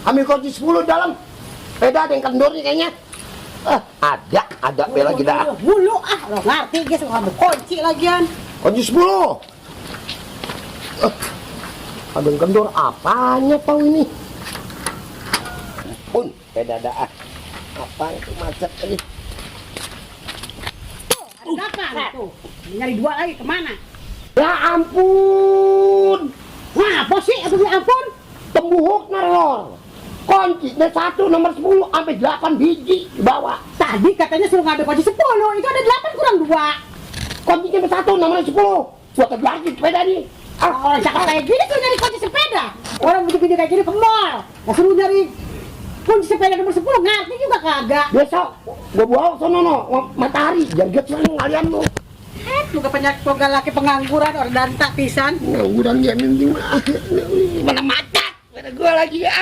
Ambil kunci 10 dalam. Beda ada yang kendor nih kayaknya. Ada bela kita. Mulu lo ngerti guys, ngambil kunci lagian. Kunci 10. Ada yang kendor apanya tahu ini? Pun beda ada. Apa itu macet ini? Ada tuh? Nyari dua lagi kemana? Ya ampun. Wah, apa sih? Aduh, ya ampun. Tembuhuk naror. Kunci dari 1 nomor 10 sampai 8 biji dibawa. Tadi katanya suruh ngambil kunci 10, itu ada 8 kurang 2. Kunci nomor 1 nomor 10. Gua kebiarin sepeda nih. Orang cakep kayak gini suruh nyari kunci sepeda. Orang begini kayak gini ke mall. Nah, suruh nyari kunci sepeda nomor 10, ngerti juga kagak. Besok gua bawa sono no matahari jaget selalu kalian lu. Juga penyakit pogal laki pengangguran orang dan tak pisan. Pengangguran dia mana mata. Pada gua lagi ya.